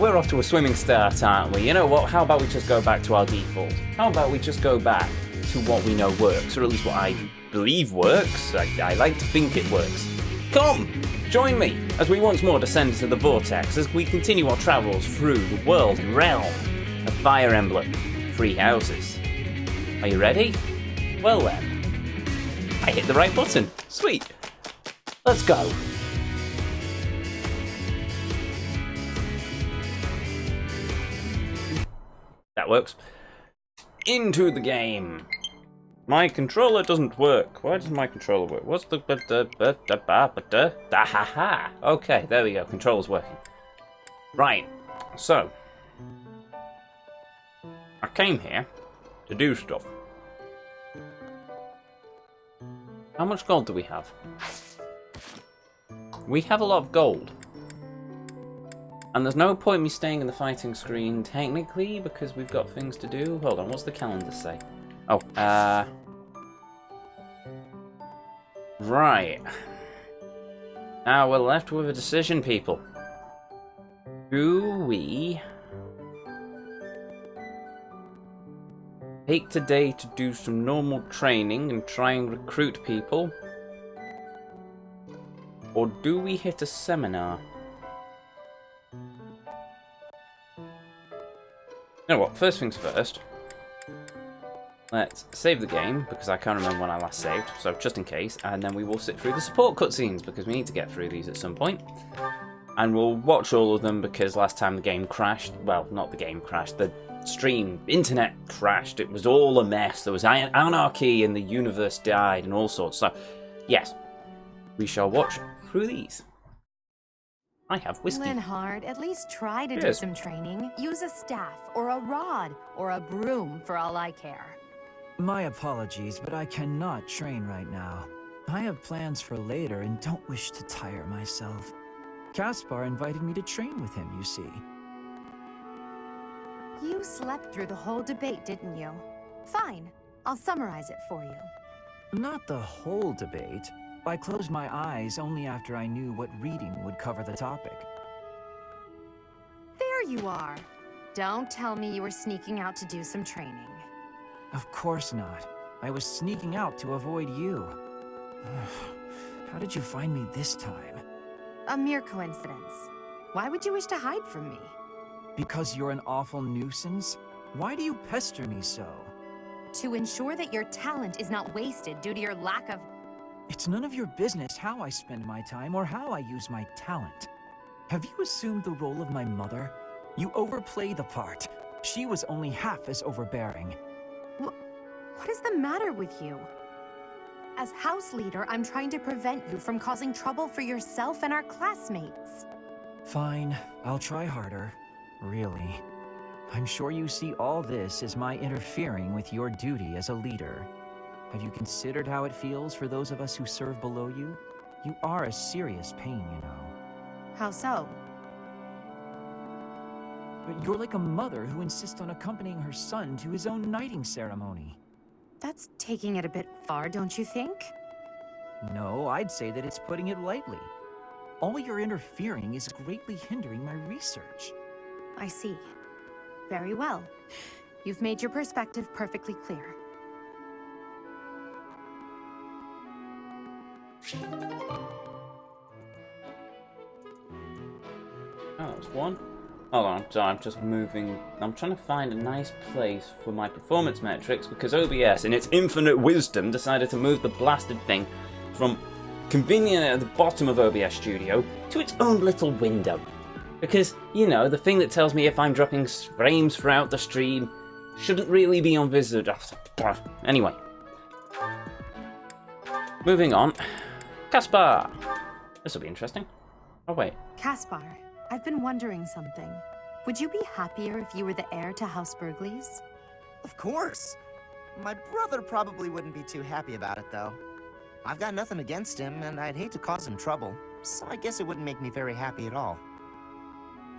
we're off to a swimming start, aren't we? You know what? How about we just go back to our default? How about we just go back to what we know works, or at least what I believe works? I like to think it works. Come, join me as we once more descend into the Vortex as we continue our travels through the world and realm of Fire Emblem Three Houses. Are you ready? Well then, I hit the right button. Sweet. Let's go. That works. Into the game. My controller doesn't work. Why does my controller work? What's the okay, there we go. Controller's working. Right. So I came here to do stuff. How much gold do we have? We have a lot of gold. And there's no point me staying in the fighting screen, technically, because we've got things to do. Hold on, what's the calendar say? Oh, right. Now we're left with a decision, people. Do we take today to do some normal training and try and recruit people? Or do we hit a seminar? You know what, first things first. Let's save the game, because I can't remember when I last saved, so just in case, and then we will sit through the support cutscenes, because we need to get through these at some point. And we'll watch all of them, because last time the game crashed, well, not the game crashed, the stream, internet crashed, it was all a mess, there was anarchy, and the universe died, and all sorts, so, yes, we shall watch through these. I have whiskey. Linhard, at least try to do some training. Use a staff, or a rod, or a broom, for all I care. My apologies, but I cannot train right now. I have plans for later and don't wish to tire myself. Caspar invited me to train with him, you see. You slept through the whole debate, didn't you? Fine, I'll summarize it for you. Not the whole debate. I closed my eyes only after I knew what reading would cover the topic. There you are. Don't tell me you were sneaking out to do some training. Of course not. I was sneaking out to avoid you. How did you find me this time? A mere coincidence. Why would you wish to hide from me? Because you're an awful nuisance? Why do you pester me so? To ensure that your talent is not wasted due to your lack of... It's none of your business how I spend my time or how I use my talent. Have you assumed the role of my mother? You overplay the part. She was only half as overbearing. What is the matter with you? As house leader, I'm trying to prevent you from causing trouble for yourself and our classmates. Fine, I'll try harder. Really. I'm sure you see all this as my interfering with your duty as a leader. Have you considered how it feels for those of us who serve below you? You are a serious pain, you know. How so? But you're like a mother who insists on accompanying her son to his own knighting ceremony. That's taking it a bit far, don't you think? No, I'd say that it's putting it lightly. All your interfering is greatly hindering my research. I see. Very well. You've made your perspective perfectly clear. Oh, that's one. Hold on, so I'm just moving. I'm trying to find a nice place for my performance metrics because OBS, in its infinite wisdom, decided to move the blasted thing from conveniently at the bottom of OBS Studio to its own little window. Because, you know, the thing that tells me if I'm dropping frames throughout the stream shouldn't really be on visitor. Anyway. Moving on. Caspar! This will be interesting. Oh, wait. Caspar, I've been wondering something. Would you be happier if you were the heir to House Burgleys? Of course. My brother probably wouldn't be too happy about it, though. I've got nothing against him, and I'd hate to cause him trouble, so I guess it wouldn't make me very happy at all.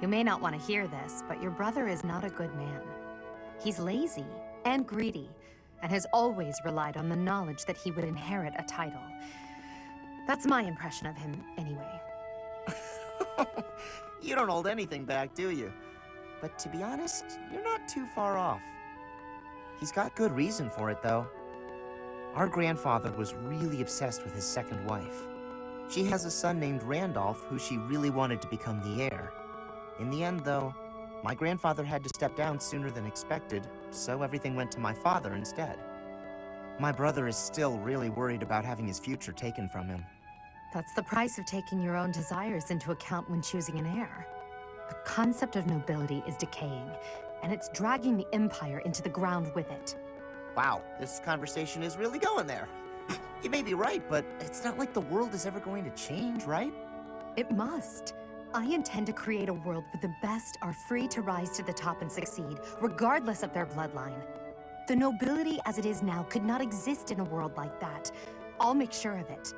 You may not want to hear this, but your brother is not a good man. He's lazy and greedy, and has always relied on the knowledge that he would inherit a title. That's my impression of him, anyway. You don't hold anything back, do you? but to be honest, you're not too far off. He's got good reason for it, though. Our grandfather was really obsessed with his second wife. She has a son named Randolph who she really wanted to become the heir. In the end, though, my grandfather had to step down sooner than expected, so everything went to my father instead. My brother is still really worried about having his future taken from him. That's the price of taking your own desires into account when choosing an heir. The concept of nobility is decaying, and it's dragging the Empire into the ground with it. Wow, this conversation is really going there. You may be right, but it's not like the world is ever going to change, right? It must. I intend to create a world where the best are free to rise to the top and succeed, regardless of their bloodline. The nobility as it is now could not exist in a world like that. I'll make sure of it.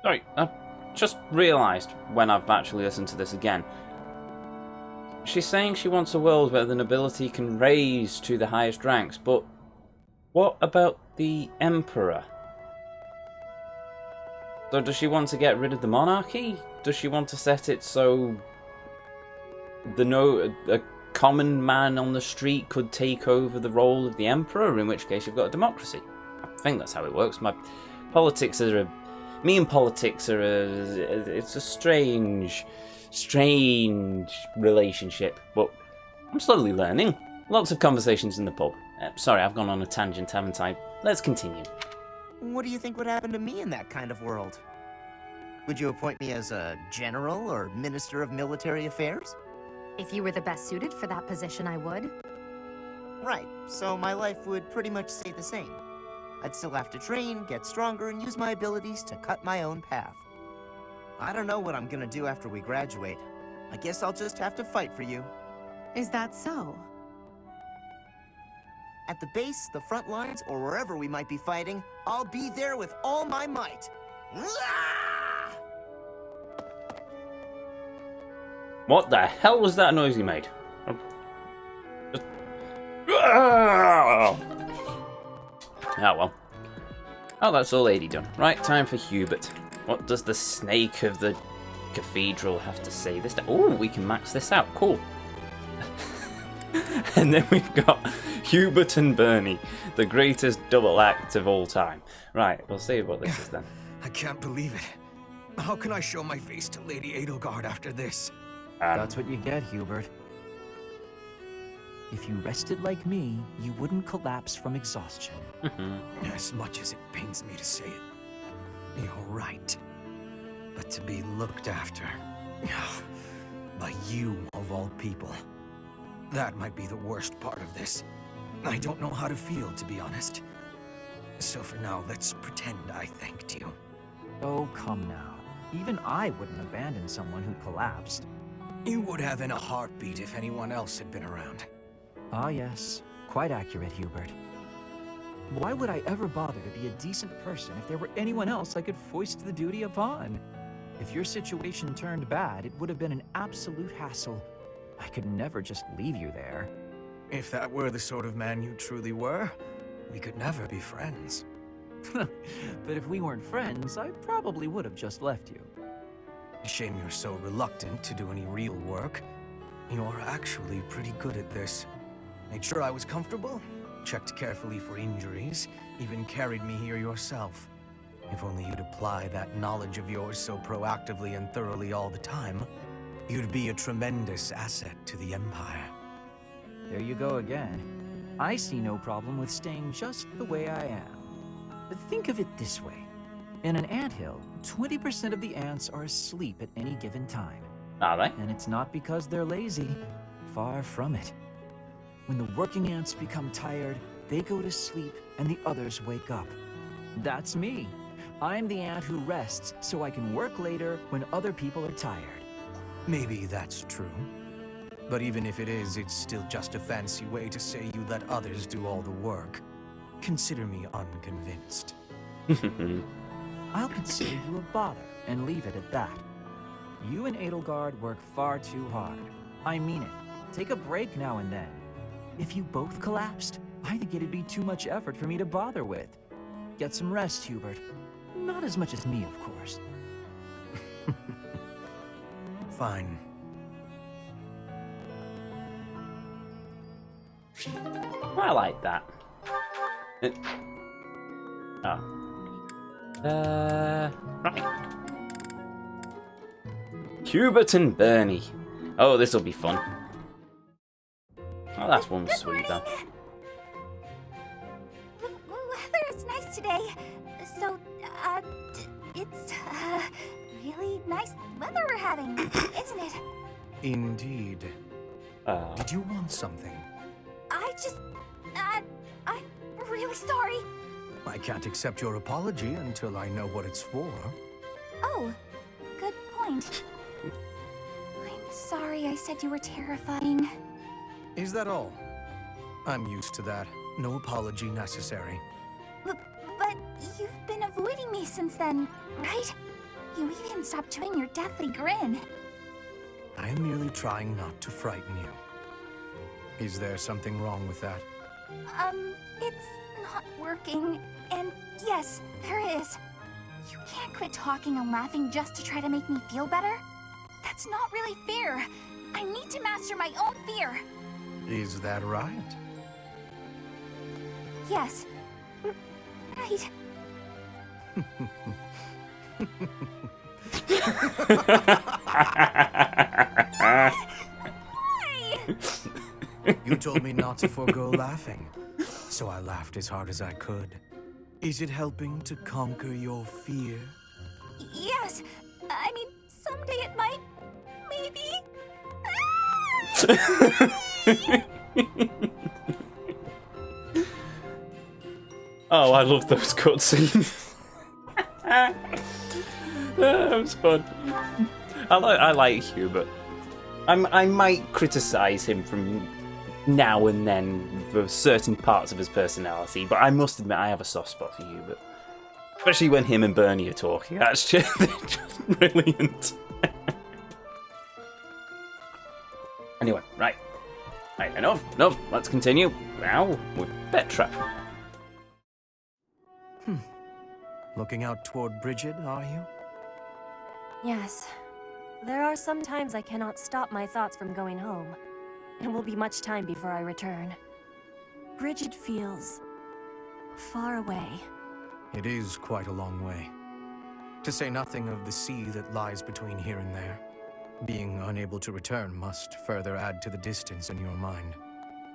Sorry, I just realised when I've actually listened to this again. She's saying she wants a world where the nobility can raise to the highest ranks, but what about the Emperor? So does she want to get rid of the monarchy? Does she want to set it so a common man on the street could take over the role of the Emperor, in which case you've got a democracy? I think that's how it works. Me and politics are it's a strange relationship, but I'm slowly learning. Lots of conversations in the pub. Sorry, I've gone on a tangent, haven't I? Let's continue. What do you think would happen to me in that kind of world? Would you appoint me as a general or minister of military affairs? If you were the best suited for that position, I would. Right, so my life would pretty much stay the same. I'd still have to train, get stronger, and use my abilities to cut my own path. I don't know what I'm gonna do after we graduate. I guess I'll just have to fight for you. Is that so? At the base, the front lines, or wherever we might be fighting, I'll be there with all my might. What the hell was that noise he made? Oh well. Oh, that's all lady done. Right, time for Hubert. What does the snake of the cathedral have to say this time? Oh, we can max this out. Cool. And then we've got Hubert and Bernie, the greatest double act of all time. Right, we'll see what this is then. I can't believe it. How can I show my face to Lady Edelgard after this? That's what you get, Hubert. If you rested like me, you wouldn't collapse from exhaustion. As much as it pains me to say it, you're right. But to be looked after by you of all people, that might be the worst part of this. I don't know how to feel, to be honest. So for now, let's pretend I thanked you. Oh, come now. Even I wouldn't abandon someone who collapsed. You would have in a heartbeat if anyone else had been around. Ah, yes. Quite accurate, Hubert. Why would I ever bother to be a decent person if there were anyone else I could foist the duty upon? If your situation turned bad, it would have been an absolute hassle. I could never just leave you there. If that were the sort of man you truly were, we could never be friends. But if we weren't friends, I probably would have just left you. Shame you're so reluctant to do any real work. You're actually pretty good at this. Made sure I was comfortable, checked carefully for injuries, even carried me here yourself. If only you'd apply that knowledge of yours so proactively and thoroughly all the time, you'd be a tremendous asset to the Empire. There you go again. I see no problem with staying just the way I am. But think of it this way. In an anthill, 20% of the ants are asleep at any given time. Are they? And it's not because they're lazy. Far from it. When the working ants become tired, they go to sleep and the others wake up. That's me. I'm the ant who rests so I can work later when other people are tired. Maybe that's true. But even if it is, it's still just a fancy way to say you let others do all the work. Consider me unconvinced. I'll consider you a bother and leave it at that. You and Edelgard work far too hard. I mean it. Take a break now and then. If you both collapsed, I think it'd be too much effort for me to bother with. Get some rest, Hubert. Not as much as me, of course. Fine. I like that. Right. Hubert and Bernie. Oh, this'll be fun. Oh, that's one sweet though. The weather is nice today. So, it's, really nice weather we're having, isn't it? Indeed. Did you want something? I'm really sorry. I can't accept your apology until I know what it's for. Oh, good point. I'm sorry I said you were terrifying. Is that all? I'm used to that. No apology necessary. But you've been avoiding me since then, right? You even stopped doing your deathly grin. I am merely trying not to frighten you. Is there something wrong with that? It's not working. And yes, there is. You can't quit talking and laughing just to try to make me feel better. That's not really fair. I need to master my own fear. Is that right? Yes. Right. You told me not to forego laughing, so I laughed as hard as I could. Is it helping to conquer your fear? Yes. I mean, someday it might. Maybe. Oh, I love those cutscenes. That was fun. I like Hubert. I might criticize him from now and then for certain parts of his personality, but I must admit I have a soft spot for Hubert. Especially when him and Bernie are talking. That's just, they're just brilliant. Anyway, right. Right, enough. Let's continue. Now with Petra. Looking out toward Bridget, are you? Yes. There are some times I cannot stop my thoughts from going home. It will be much time before I return. Bridget feels far away. It is quite a long way. To say nothing of the sea that lies between here and there. Being unable to return must further add to the distance in your mind.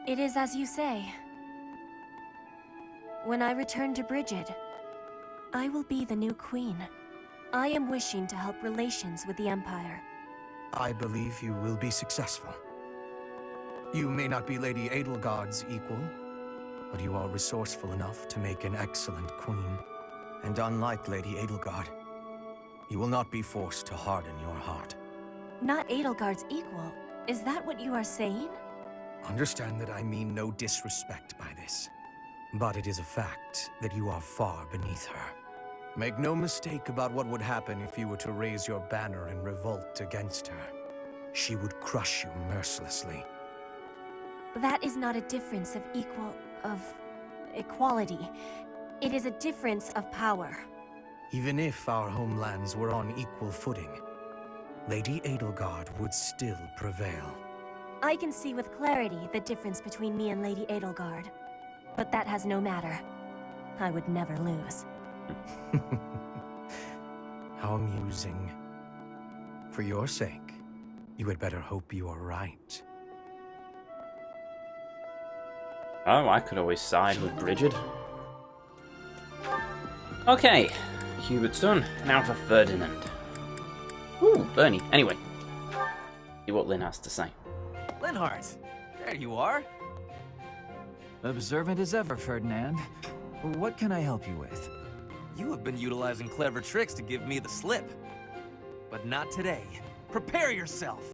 It is as you say. When I return to Bridget, I will be the new queen. I am wishing to help relations with the Empire. I believe you will be successful. You may not be Lady Edelgard's equal, but you are resourceful enough to make an excellent queen. And unlike Lady Edelgard, you will not be forced to harden your heart. Not Edelgard's equal. Is that what you are saying? Understand that I mean no disrespect by this. But it is a fact that you are far beneath her. Make no mistake about what would happen if you were to raise your banner in revolt against her. She would crush you mercilessly. That is not a difference of equality. It is a difference of power. Even if our homelands were on equal footing, Lady Edelgard would still prevail. I can see with clarity the difference between me and Lady Edelgard. But that has no matter. I would never lose. How amusing. For your sake, you had better hope you are right. Oh, I could always side with Bridget. Okay, Hubert's done. Now for Ferdinand. Ooh, Bernie. Anyway, see what Lynn has to say. Linhardt, there you are. Observant as ever, Ferdinand. What can I help you with? You have been utilizing clever tricks to give me the slip. But not today. Prepare yourself.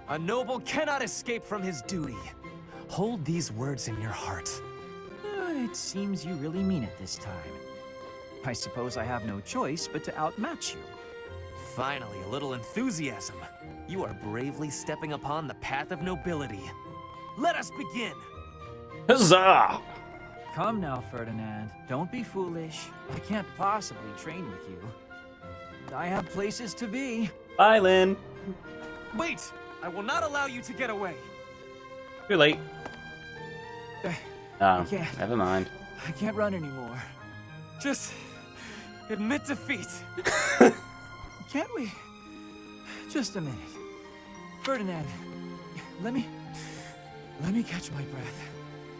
A noble cannot escape from his duty. Hold these words in your heart. It seems you really mean it this time. I suppose I have no choice but to outmatch you. Finally, a little enthusiasm. You are bravely stepping upon the path of nobility. Let us begin. Huzzah! Come now, Ferdinand. Don't be foolish. I can't possibly train with you. I have places to be. Bye, Lynn. Wait! I will not allow you to get away. Too late. Oh, can't. never mind. I can't run anymore. Just admit defeat. Can't we? Just a minute. Ferdinand, let me catch my breath.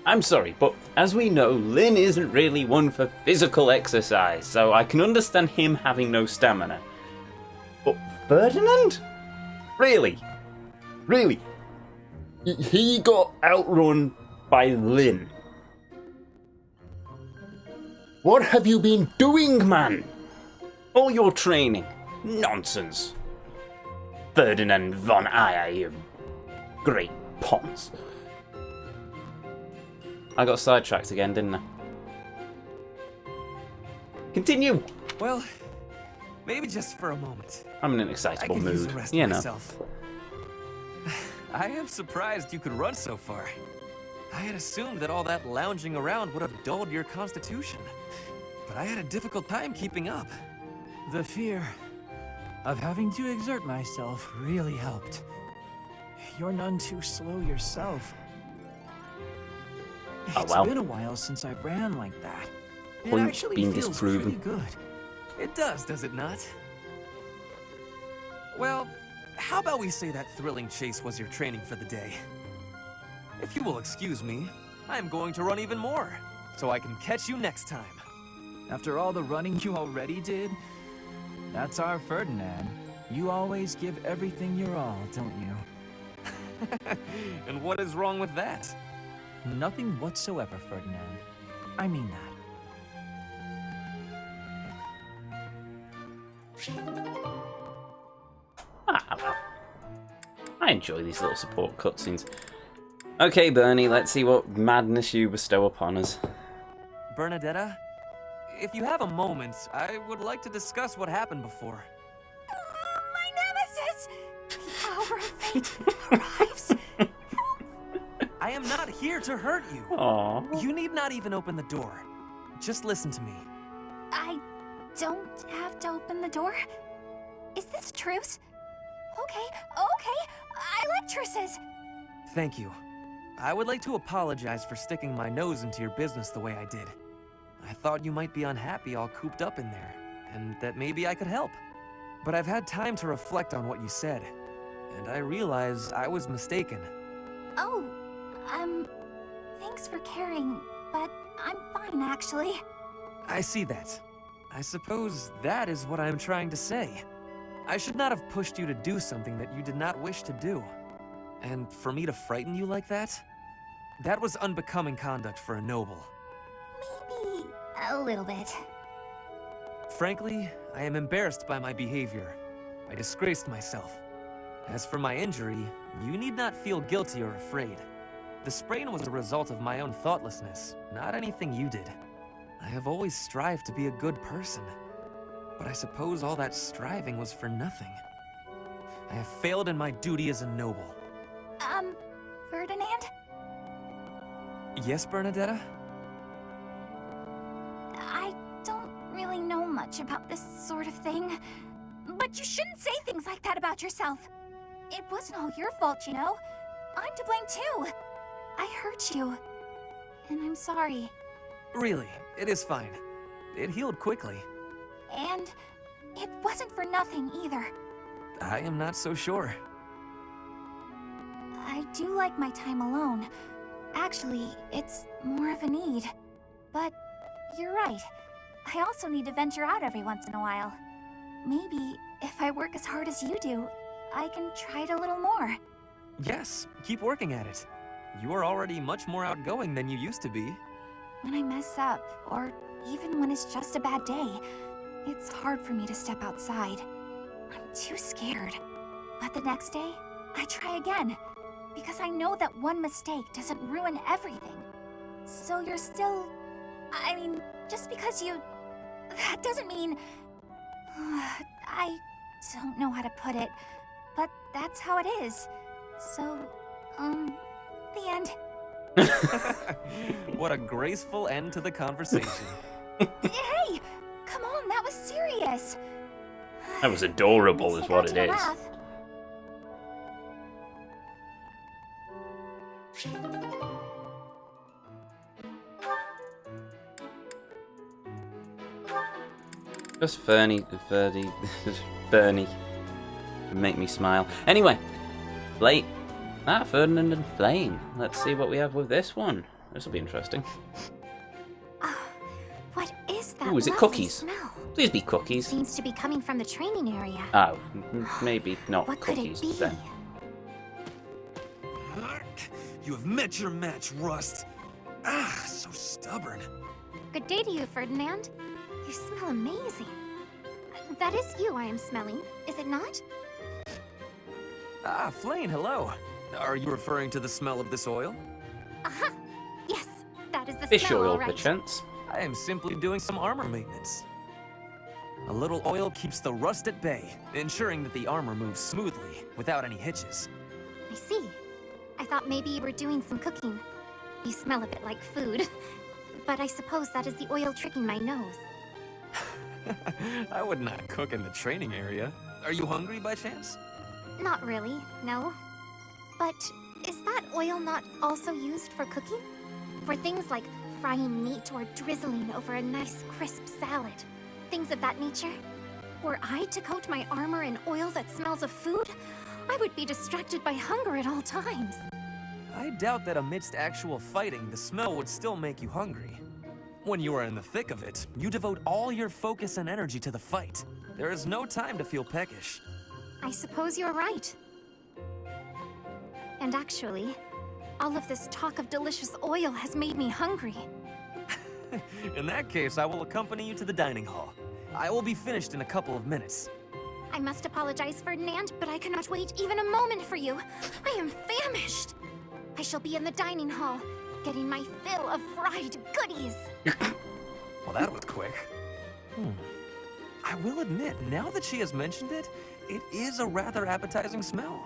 I'm sorry, but as we know, Lynn isn't really one for physical exercise, so I can understand him having no stamina. But Ferdinand? Really? Really? He got outrun by Lynn. What have you been doing, man? All your training. Nonsense. Ferdinand von Eyre, you great Pons. I got sidetracked again, didn't I? Continue! Well, maybe just for a moment. I'm in an I excitable could use mood. the rest You know. myself. I am surprised you could run so far. I had assumed that all that lounging around would have dulled your constitution. But I had a difficult time keeping up. The fear of having to exert myself really helped. You're none too slow yourself. Oh, It's well. been a while since I ran like that. It Point actually being feels disproven. pretty good. It does it not? Well, how about we say that thrilling chase was your training for the day? If you will excuse me, I am going to run even more, so I can catch you next time. After all the running you already did, that's our Ferdinand. You always give everything your all, don't you? And what is wrong with that? Nothing whatsoever, Ferdinand. I mean that. Ah, well. I enjoy these little support cutscenes. Okay, Bernie, let's see what madness you bestow upon us. Bernadetta, if you have a moment, I would like to discuss what happened before. My nemesis! The hour of fate arrives. I am not here to hurt you. Aww. You need not even open the door. Just listen to me. I don't have to open the door? Is this a truce? Okay. I like truces. Thank you. I would like to apologize for sticking my nose into your business the way I did. I thought you might be unhappy all cooped up in there, and that maybe I could help. But I've had time to reflect on what you said, and I realize I was mistaken. Oh, thanks for caring, but I'm fine actually. I see that. I suppose that is what I'm trying to say. I should not have pushed you to do something that you did not wish to do. And for me to frighten you like that? That was unbecoming conduct for a noble. Maybe a little bit. Frankly, I am embarrassed by my behavior. I disgraced myself. As for my injury, you need not feel guilty or afraid. The sprain was a result of my own thoughtlessness, not anything you did. I have always strived to be a good person, but I suppose all that striving was for nothing. I have failed in my duty as a noble. Ferdinand? Yes, Bernadetta? I don't really know much about this sort of thing, but you shouldn't say things like that about yourself. It wasn't all your fault, you know. I'm to blame too. I hurt you, and I'm sorry. Really, it is fine. It healed quickly. And it wasn't for nothing either. I am not so sure. I do like my time alone. Actually, it's more of a need. But you're right. I also need to venture out every once in a while. Maybe if I work as hard as you do, I can try it a little more. Yes, keep working at it. You are already much more outgoing than you used to be. When I mess up, or even when it's just a bad day, it's hard for me to step outside. I'm too scared. But the next day, I try again. Because I know that one mistake doesn't ruin everything. So you're still... I mean, just because you... That doesn't mean... I don't know how to put it, but that's how it is. So, the end. What a graceful end to the conversation. Hey! Come on, that was serious! That was adorable, At is least I what got it you to is. laugh. Just Bernie. Make me smile. Anyway, Flame. Ferdinand and Flame. Let's see what we have with this one. This will be interesting. What is that? Ooh, is it lovely cookies? Smell? Please be cookies. Seems to be coming from the training area. Oh, maybe not What could cookies it be? then. You have met your match, Rust. Ah, so stubborn. Good day to you, Ferdinand. You smell amazing. That is you I am smelling, is it not? Ah, Flame, hello. Are you referring to the smell of this oil? Aha! Yes, that is the Fish smell, oil, all right. perchance. I am simply doing some armor maintenance. A little oil keeps the rust at bay, ensuring that the armor moves smoothly, without any hitches. I see. I thought maybe you were doing some cooking. You smell a bit like food. But I suppose that is the oil tricking my nose. I would not cook in the training area. Are you hungry by chance? Not really, no. But is that oil not also used for cooking? For things like frying meat or drizzling over a nice crisp salad? Things of that nature? Were I to coat my armor in oil that smells of food, I would be distracted by hunger at all times. I doubt that amidst actual fighting, the smell would still make you hungry. When you are in the thick of it, you devote all your focus and energy to the fight. There is no time to feel peckish. I suppose you're right. And actually, all of this talk of delicious oil has made me hungry. In that case, I will accompany you to the dining hall. I will be finished in a couple of minutes. I must apologize, Ferdinand, but I cannot wait even a moment for you. I am famished. I shall be in the dining hall, getting my fill of fried goodies. Well, that was quick. I will admit, now that she has mentioned it, it is a rather appetizing smell.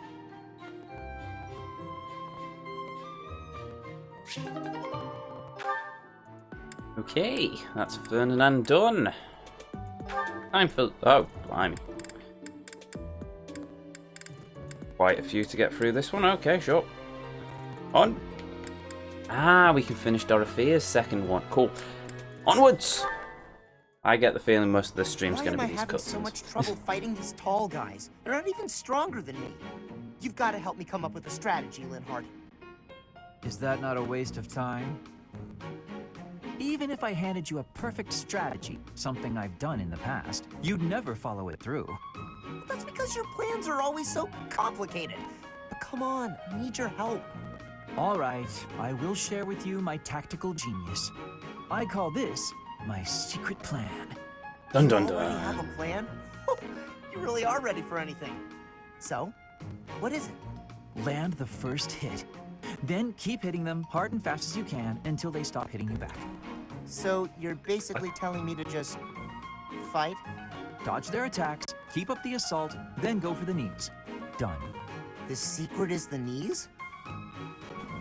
Okay, that's Ferdinand done. Time for... Oh, blimey. Quite a few to get through this one. Okay, sure. On. Ah, we can finish Dorothea's second one. Cool. Onwards! I get the feeling most of the stream's going to be these Why am I having so cutscenes. much trouble fighting these tall guys? They're not even stronger than me. You've got to help me come up with a strategy, Linhardt. Is that not a waste of time? Even if I handed you a perfect strategy, something I've done in the past, you'd never follow it through. That's because your plans are always so complicated. But come on, I need your help. All right, I will share with you my tactical genius. I call this my secret plan. Dun dun You already dun. have a plan? You really are ready for anything. So, what is it? Land the first hit. Then keep hitting them hard and fast as you can until they stop hitting you back. So, you're basically telling me to just fight? Dodge their attacks, keep up the assault, then go for the knees. Done. The secret is the knees?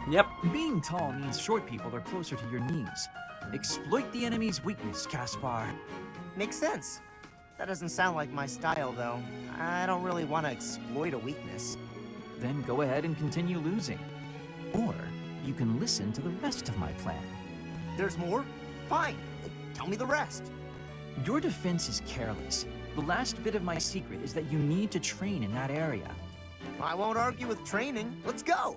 Yep. Being tall means short people are closer to your knees. Exploit the enemy's weakness, Caspar. Makes sense. That doesn't sound like my style, though. I don't really want to exploit a weakness. Then go ahead and continue losing. Or you can listen to the rest of my plan. There's more? Fine. Tell me the rest. Your defense is careless. The last bit of my secret is that you need to train in that area. I won't argue with training. Let's go.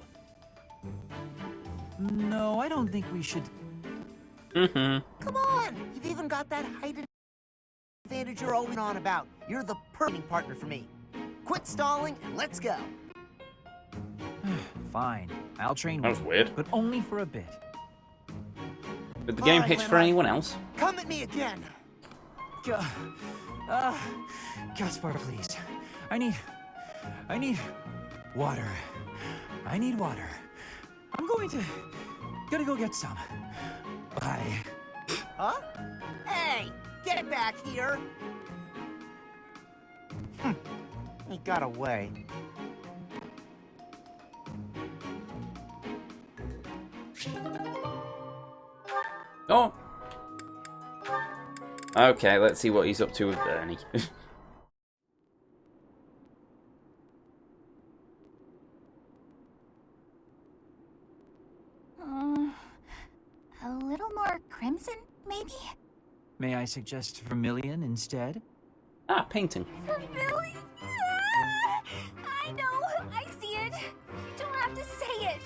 No, I don't think we should... Come on. You've even got that height advantage you're always on about. You're the perfect partner for me. Quit stalling and let's go. Fine, I'll train That was with you, weird. but only for a bit. Did the game Alright, hitch for Leonard. anyone else? Come at me again. Caspar, please. I need water. I need water. I'm gonna go get some. Bye. Huh? Hey, get it back here. He got away. Oh. Okay, let's see what he's up to with Bernie. A little more crimson, maybe? May I suggest vermilion instead? Ah, painting. Really? I know. I see it. You don't have to say it.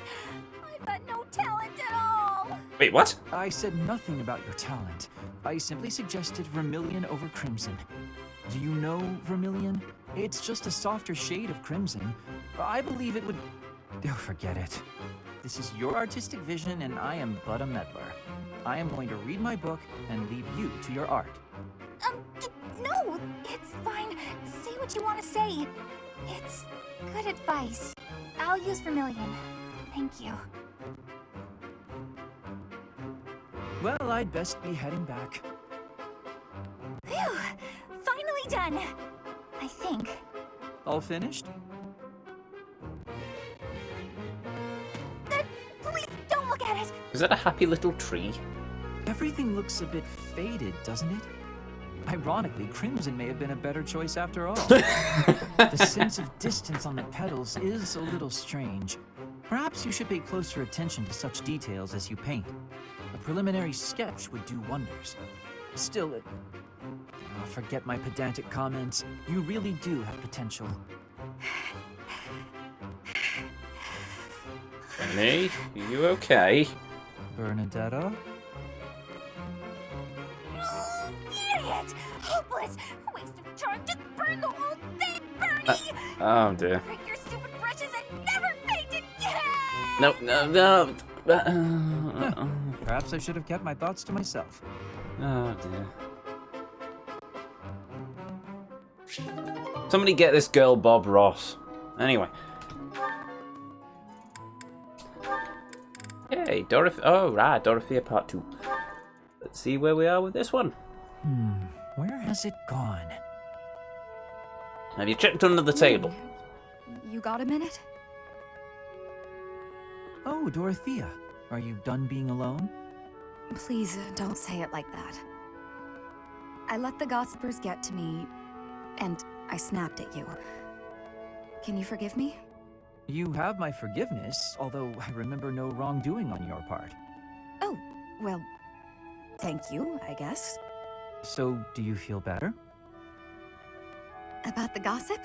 I've got no talent at all. Wait, what? I said nothing about your talent. I simply suggested vermilion over crimson. Do you know vermilion? It's just a softer shade of crimson. I believe it would... Oh, forget it. This is your artistic vision and I am but a meddler. I am going to read my book and leave you to your art. No, it's fine. Say what you want to say. It's good advice. I'll use vermilion. Thank you. Well, I'd best be heading back. Phew! Finally done! I think. All finished? Please don't look at it! Is that a happy little tree? Everything looks a bit faded, doesn't it? Ironically, crimson may have been a better choice after all. The sense of distance on the petals is a little strange. Perhaps you should pay closer attention to such details as you paint. A preliminary sketch would do wonders. Still, forget my pedantic comments. You really do have potential. Penny, are you okay? Bernadetta? Idiot! Hopeless! Waste of charm! Just burn the whole thing, Bernie! Oh dear. Break your stupid brushes and never paint again! No. Perhaps I should have kept my thoughts to myself. Oh dear. Somebody get this girl Bob Ross. Anyway. Hey, Dorothy. Oh, right, Dorothea Part 2. Let's see where we are with this one. Where has it gone? Have you checked under the table? You got a minute? Oh, Dorothea. Are you done being alone? Please don't say it like that. I let the gossipers get to me, and I snapped at you. Can you forgive me? You have my forgiveness, although I remember no wrongdoing on your part. Oh, well, thank you, I guess. So, do you feel better? About the gossip?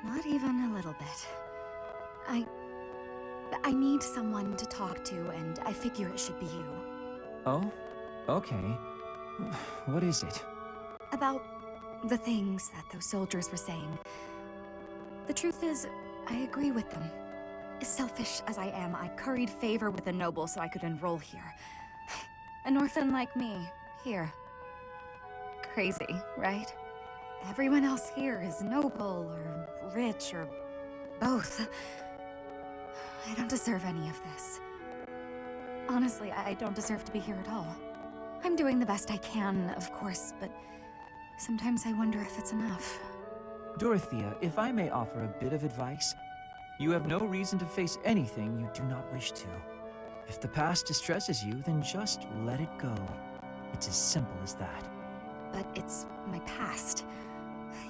Not even a little bit. I need someone to talk to, and I figure it should be you. Oh? Okay. What is it? About the things that those soldiers were saying. The truth is, I agree with them. As selfish as I am, I curried favor with the noble so I could enroll here. An orphan like me, here. Crazy, right? Everyone else here is noble, or rich, or both. I don't deserve any of this. Honestly, I don't deserve to be here at all. I'm doing the best I can, of course, but sometimes I wonder if it's enough. Dorothea, if I may offer a bit of advice, you have no reason to face anything you do not wish to. If the past distresses you, then just let it go. It's as simple as that. But it's my past.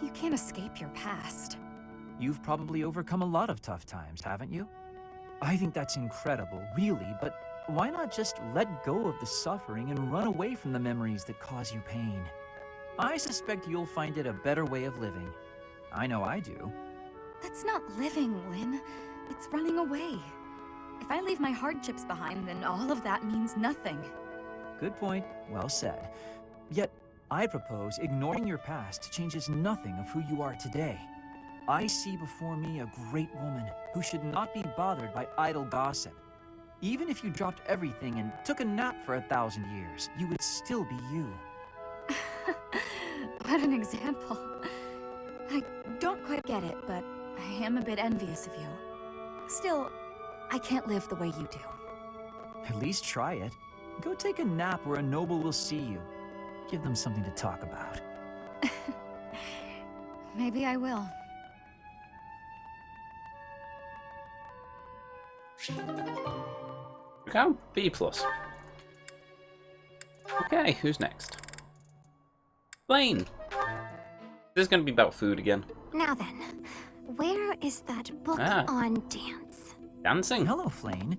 You can't escape your past. You've probably overcome a lot of tough times, haven't you? I think that's incredible, really, but why not just let go of the suffering and run away from the memories that cause you pain? I suspect you'll find it a better way of living. I know I do. That's not living, Lynn. It's running away. If I leave my hardships behind, then all of that means nothing. Good point. Well said. Yet, I propose ignoring your past changes nothing of who you are today. I see before me a great woman who should not be bothered by idle gossip. Even if you dropped everything and took a nap for 1,000 years, you would still be you. What an example. I don't quite get it, but I am a bit envious of you. Still, I can't live the way you do. At least try it. Go take a nap where a noble will see you. Give them something to talk about. Maybe I will. Okay, B+. Okay, who's next? Blaine! This is going to be about food again. Now then, where is that book on dance? Dancing? Hello, Flane.